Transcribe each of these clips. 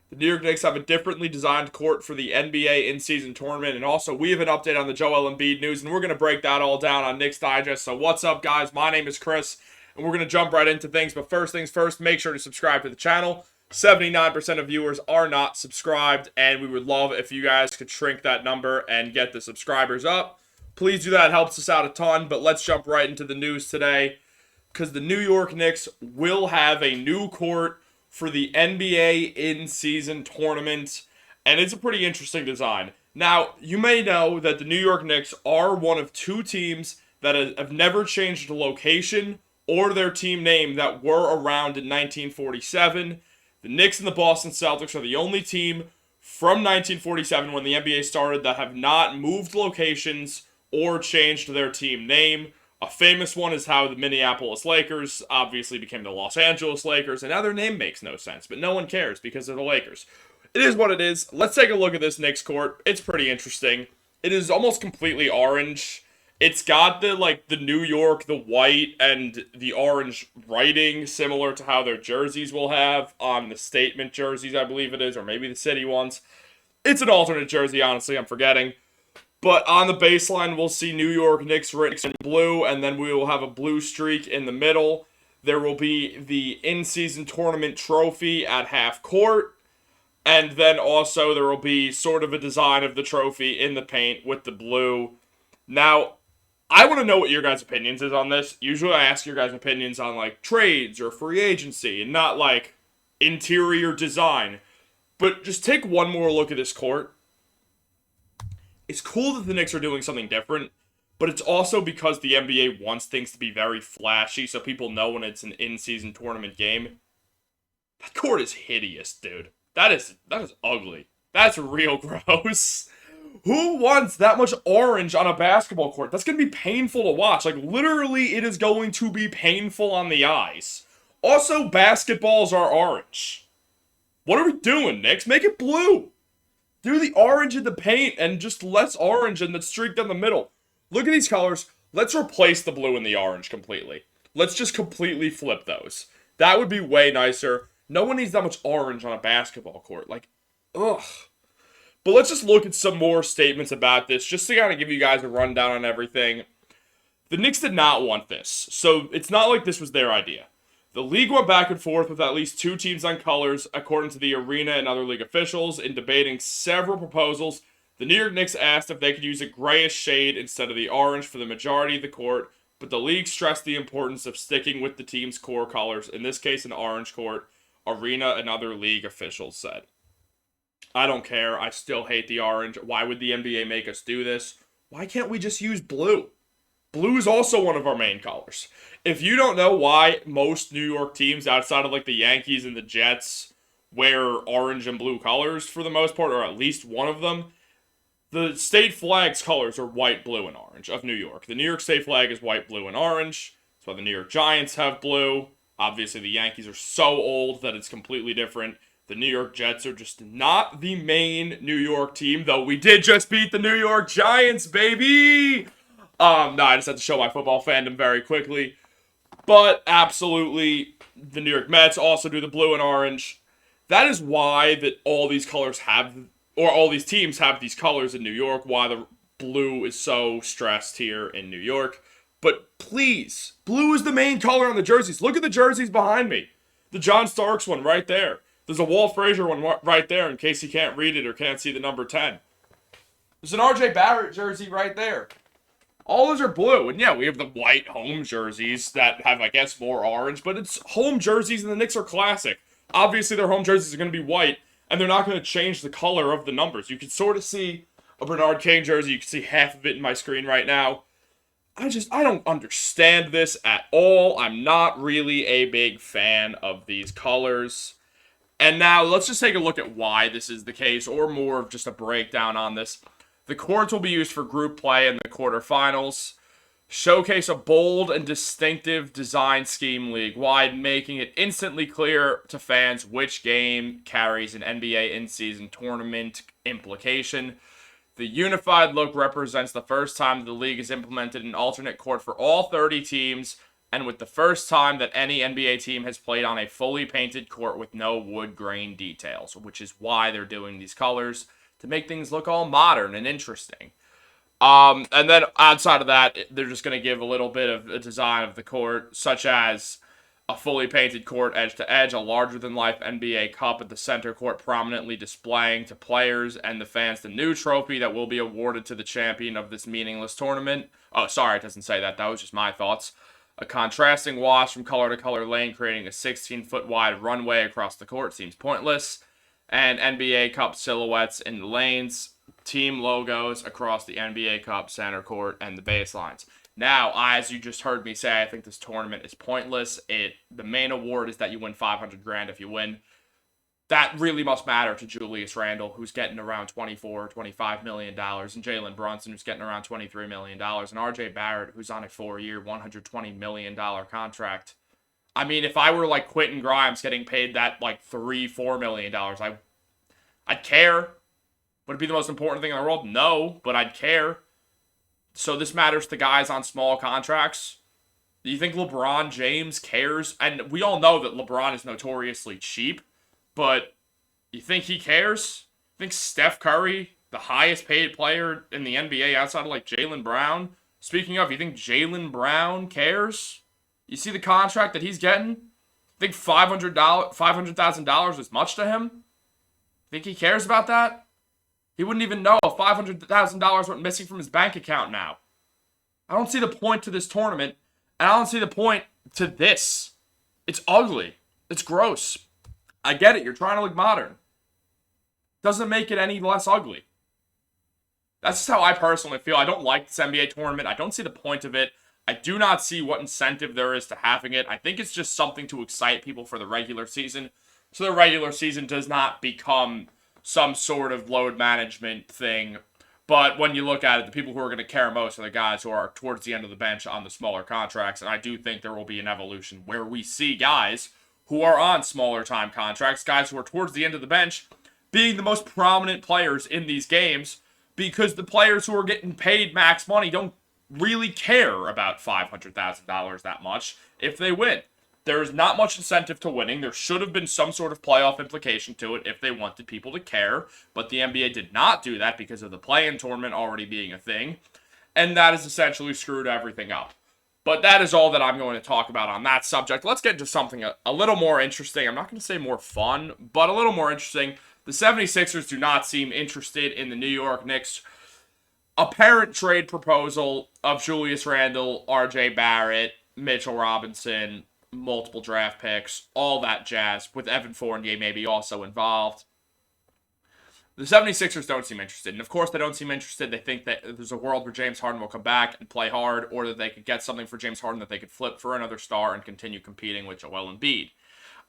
The New York Knicks have a differently designed court for the NBA in-season tournament. And also, we have an update on the Joel Embiid news, and we're going to break that all down on Knicks Digest. So what's up, guys? My name is Chris, and we're going to jump right into things. But first things first, make sure to subscribe to the channel. 79% of viewers are not subscribed, and we would love if you guys could shrink that number and get the subscribers up. Please do that. It helps us out a ton. But let's jump right into the news today, because the New York Knicks will have a new court for the NBA in-season tournament, and it's a pretty interesting design. Now, you may know that the New York Knicks are one of two teams that have never changed the location or their team name that were around in 1947. The Knicks and the Boston Celtics are the only team from 1947 when the NBA started that have not moved locations or changed their team name. A famous one is how the Minneapolis Lakers obviously became the Los Angeles Lakers, and now their name makes no sense, but no one cares because they're the Lakers. It is what it is. Let's take a look at this Knicks court. It's pretty interesting. It is almost completely orange. It's got the New York, the white, and the orange writing, similar to how their jerseys will have on the statement jerseys, I believe it is, or maybe the city ones. It's an alternate jersey, honestly, I'm forgetting. But on the baseline, we'll see New York Knicks written in blue, and then we will have a blue streak in the middle. There will be the in-season tournament trophy at half court, and then also there will be sort of a design of the trophy in the paint with the blue. Now, I want to know what your guys' opinions is on this. Usually I ask your guys' opinions on, trades or free agency, and not, interior design. But just take one more look at this court. It's cool that the Knicks are doing something different, but it's also because the NBA wants things to be very flashy so people know when it's an in-season tournament game. That court is hideous, dude. That is ugly. That's real gross. Who wants that much orange on a basketball court? That's going to be painful to watch. Literally, it is going to be painful on the eyes. Also, basketballs are orange. What are we doing, Knicks? Make it blue. Do the orange in the paint and just less orange and the streak down the middle. Look at these colors. Let's replace the blue and the orange completely. Let's just completely flip those. That would be way nicer. No one needs that much orange on a basketball court. Ugh. But let's just look at some more statements about this, just to kind of give you guys a rundown on everything. The Knicks did not want this, so it's not like this was their idea. The league went back and forth with at least two teams on colors, according to the arena and other league officials, in debating several proposals. The New York Knicks asked if they could use a grayish shade instead of the orange for the majority of the court, but the league stressed the importance of sticking with the team's core colors, in this case an orange court, arena and other league officials said. I don't care. I still hate the orange. Why would the NBA make us do this? Why can't we just use blue? Blue is also one of our main colors. If you don't know why most New York teams outside of the Yankees and the Jets wear orange and blue colors for the most part, or at least one of them, the state flag's colors are white, blue, and orange of New York. The New York state flag is white, blue, and orange. That's why the New York Giants have blue. Obviously, the Yankees are so old that it's completely different. The New York Jets are just not the main New York team, though we did just beat the New York Giants, baby! No, I just had to show my football fandom very quickly. But absolutely, the New York Mets also do the blue and orange. That is why that all these colors have, or all these teams have these colors in New York, why the blue is so stressed here in New York. But please, blue is the main color on the jerseys. Look at the jerseys behind me. The John Starks one right there. There's a Walt Frazier one right there in case you can't read it or can't see the number 10. There's an RJ Barrett jersey right there. All those are blue. And yeah, we have the white home jerseys that have, I guess, more orange. But it's home jerseys and the Knicks are classic. Obviously, their home jerseys are going to be white. And they're not going to change the color of the numbers. You can sort of see a Bernard King jersey. You can see half of it in my screen right now. I don't understand this at all. I'm not really a big fan of these colors. And now, let's just take a look at why this is the case, or more of just a breakdown on this. The courts will be used for group play in the quarterfinals. Showcase a bold and distinctive design scheme league-wide, making it instantly clear to fans which game carries an NBA in-season tournament implication. The unified look represents the first time the league has implemented an alternate court for all 30 teams, and with the first time that any NBA team has played on a fully painted court with no wood grain details, which is why they're doing these colors to make things look all modern and interesting. And then outside of that, they're just going to give a little bit of a design of the court, such as a fully painted court edge to edge, a larger than life NBA cup at the center court, prominently displaying to players and the fans the new trophy that will be awarded to the champion of this meaningless tournament. Oh, sorry, it doesn't say that. That was just my thoughts. A contrasting wash from color to color lane, creating a 16-foot wide runway across the court seems pointless. And NBA Cup silhouettes in the lanes, team logos across the NBA Cup center court and the baselines. Now, as you just heard me say, I think this tournament is pointless. The main award is that you win $500,000 if you win. That really must matter to Julius Randle, who's getting around $24, $25 million, and Jalen Brunson, who's getting around $23 million, and RJ Barrett, who's on a 4-year, $120 million contract. I mean, if I were like Quentin Grimes getting paid that like $3-4 million, I'd care. Would it be the most important thing in the world? No, but I'd care. So this matters to guys on small contracts. Do you think LeBron James cares? And we all know that LeBron is notoriously cheap, but you think he cares? You think Steph Curry, the highest paid player in the NBA outside of like Jaylen Brown? Speaking of, you think Jaylen Brown cares? You see the contract that he's getting? Think $500,000 is much to him? Think he cares about that? He wouldn't even know if $500,000 went missing from his bank account now. I don't see the point to this tournament, and I don't see the point to this. It's ugly. It's gross. I get it. You're trying to look modern. Doesn't make it any less ugly. That's just how I personally feel. I don't like this NBA tournament. I don't see the point of it. I do not see what incentive there is to having it. I think it's just something to excite people for the regular season, so the regular season does not become some sort of load management thing. But when you look at it, the people who are going to care most are the guys who are towards the end of the bench on the smaller contracts. And I do think there will be an evolution where we see guys who are on smaller time contracts, guys who are towards the end of the bench, being the most prominent players in these games, because the players who are getting paid max money don't really care about $500,000 that much if they win. There's not much incentive to winning. There should have been some sort of playoff implication to it if they wanted people to care, but the NBA did not do that because of the play-in tournament already being a thing, and that has essentially screwed everything up. But that is all that I'm going to talk about on that subject. Let's get into something a little more interesting. I'm not going to say more fun, but a little more interesting. The 76ers do not seem interested in the New York Knicks' apparent trade proposal of Julius Randle, RJ Barrett, Mitchell Robinson, multiple draft picks, all that jazz, with Evan Fournier maybe also involved. The 76ers don't seem interested. And of course they don't seem interested. They think that there's a world where James Harden will come back and play hard, or that they could get something for James Harden that they could flip for another star and continue competing with Joel Embiid.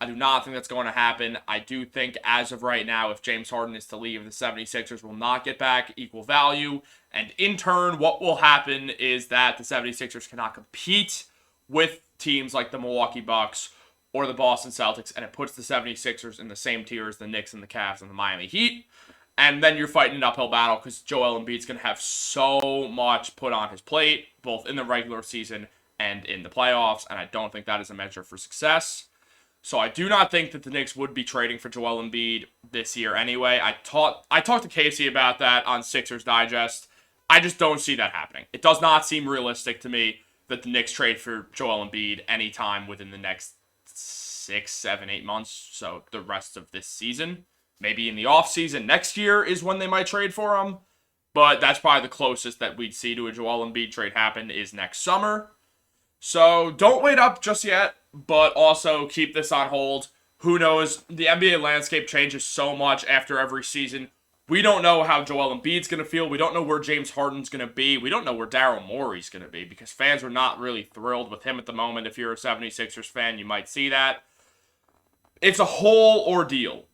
I do not think that's going to happen. I do think as of right now, if James Harden is to leave, the 76ers will not get back equal value. And in turn, what will happen is that the 76ers cannot compete with teams like the Milwaukee Bucks or the Boston Celtics, and it puts the 76ers in the same tier as the Knicks and the Cavs and the Miami Heat. And then you're fighting an uphill battle because Joel Embiid's going to have so much put on his plate, both in the regular season and in the playoffs, and I don't think that is a measure for success. So I do not think that the Knicks would be trading for Joel Embiid this year anyway. I talked to Casey about that on Sixers Digest. I just don't see that happening. It does not seem realistic to me that the Knicks trade for Joel Embiid anytime within the next 6, 7, 8 months, so the rest of this season. Maybe in the offseason next year is when they might trade for him, but that's probably the closest that we'd see to a Joel Embiid trade happen is next summer. So don't wait up just yet, but also keep this on hold. Who knows? The NBA landscape changes so much after every season. We don't know how Joel Embiid's going to feel. We don't know where James Harden's going to be. We don't know where Daryl Morey's going to be because fans are not really thrilled with him at the moment. If you're a 76ers fan, you might see that. It's a whole ordeal.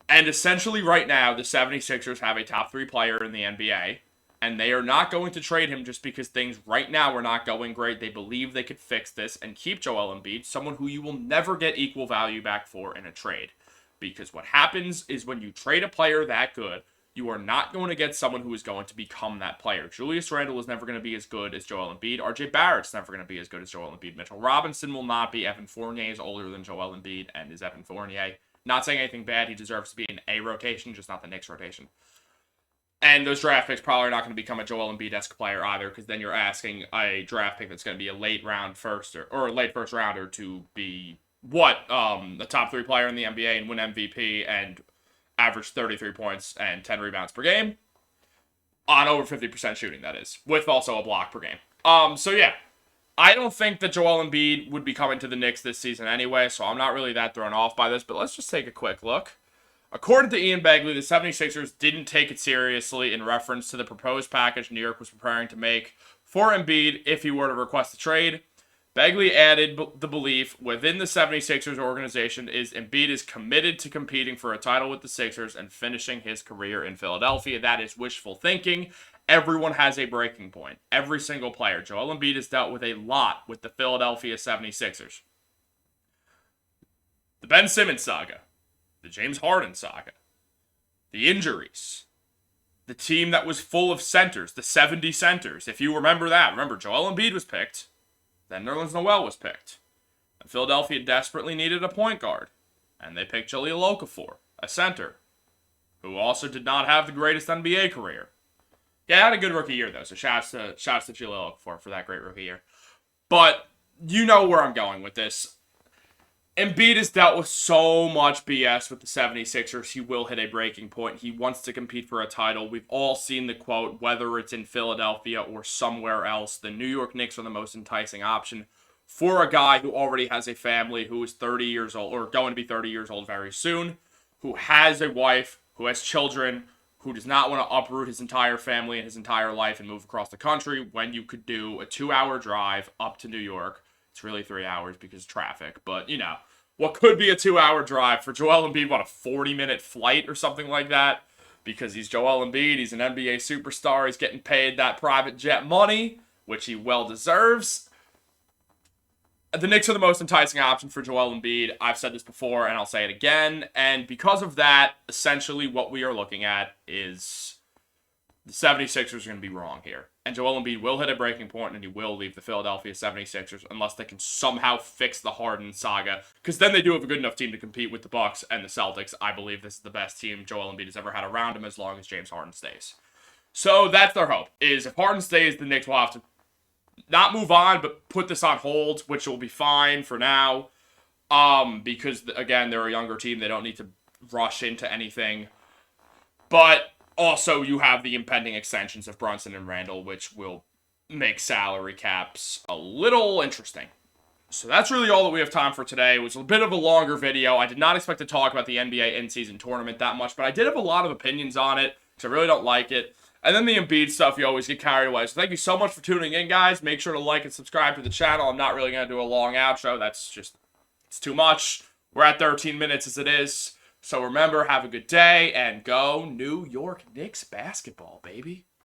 And essentially right now, the 76ers have a top 3 player in the NBA, and they are not going to trade him just because things right now are not going great. They believe they could fix this and keep Joel Embiid, someone who you will never get equal value back for in a trade. Because what happens is when you trade a player that good, you are not going to get someone who is going to become that player. Julius Randle is never going to be as good as Joel Embiid. RJ Barrett's never going to be as good as Joel Embiid. Mitchell Robinson will not be. Evan Fournier is older than Joel Embiid and is Evan Fournier. Not saying anything bad. He deserves to be in a rotation, just not the Knicks rotation. And those draft picks probably are not going to become a Joel Embiid-esque player either, because then you're asking a draft pick that's going to be a late round or a late first rounder to be a top 3 player in the NBA and win MVP and average 33 points and 10 rebounds per game on over 50% shooting, that is, with also a block per game. So yeah, I don't think that Joel Embiid would be coming to the Knicks this season anyway, so I'm not really that thrown off by this, but let's just take a quick look. According to Ian Begley, the 76ers didn't take it seriously in reference to the proposed package New York was preparing to make for Embiid if he were to request a trade. Begley added the belief within the 76ers organization is Embiid is committed to competing for a title with the Sixers and finishing his career in Philadelphia. That is wishful thinking. Everyone has a breaking point. Every single player. Joel Embiid has dealt with a lot with the Philadelphia 76ers. The Ben Simmons saga. The James Harden saga. The injuries. The team that was full of centers. The 70 centers. If you remember that. Remember, Joel Embiid was picked. Then Nerlens Noel was picked. And Philadelphia desperately needed a point guard. And they picked Jahlil Okafor, a center, who also did not have the greatest NBA career. Yeah, had a good rookie year, though, so shouts to Jahlil Okafor for that great rookie year. But you know where I'm going with this. Embiid has dealt with so much BS with the 76ers, he will hit a breaking point. He wants to compete for a title. We've all seen the quote, whether it's in Philadelphia or somewhere else, the New York Knicks are the most enticing option for a guy who already has a family, who is 30 years old, or going to be 30 years old very soon, who has a wife, who has children, who does not want to uproot his entire family and his entire life and move across the country when you could do a 2-hour drive up to New York. It's really 3 hours because of traffic, but you know, what could be a 2-hour drive for Joel Embiid, a 40-minute flight or something like that? Because he's Joel Embiid, he's an NBA superstar, he's getting paid that private jet money, which he well deserves. The Knicks are the most enticing option for Joel Embiid. I've said this before, and I'll say it again. And because of that, essentially what we are looking at is the 76ers are going to be wrong here. And Joel Embiid will hit a breaking point, and he will leave the Philadelphia 76ers unless they can somehow fix the Harden saga. Because then they do have a good enough team to compete with the Bucks and the Celtics. I believe this is the best team Joel Embiid has ever had around him as long as James Harden stays. So that's their hope, is if Harden stays, the Knicks will have to not move on, but put this on hold, which will be fine for now. Because, again, they're a younger team. They don't need to rush into anything. But also, you have the impending extensions of Brunson and Randle, which will make salary caps a little interesting. So that's really all that we have time for today. It was a bit of a longer video. I did not expect to talk about the NBA in-season tournament that much, but I did have a lot of opinions on it, because I really don't like it. And then the Embiid stuff, you always get carried away. So thank you so much for tuning in, guys. Make sure to like and subscribe to the channel. I'm not really going to do a long outro. It's too much. We're at 13 minutes as it is. So remember, have a good day, and go New York Knicks basketball, baby.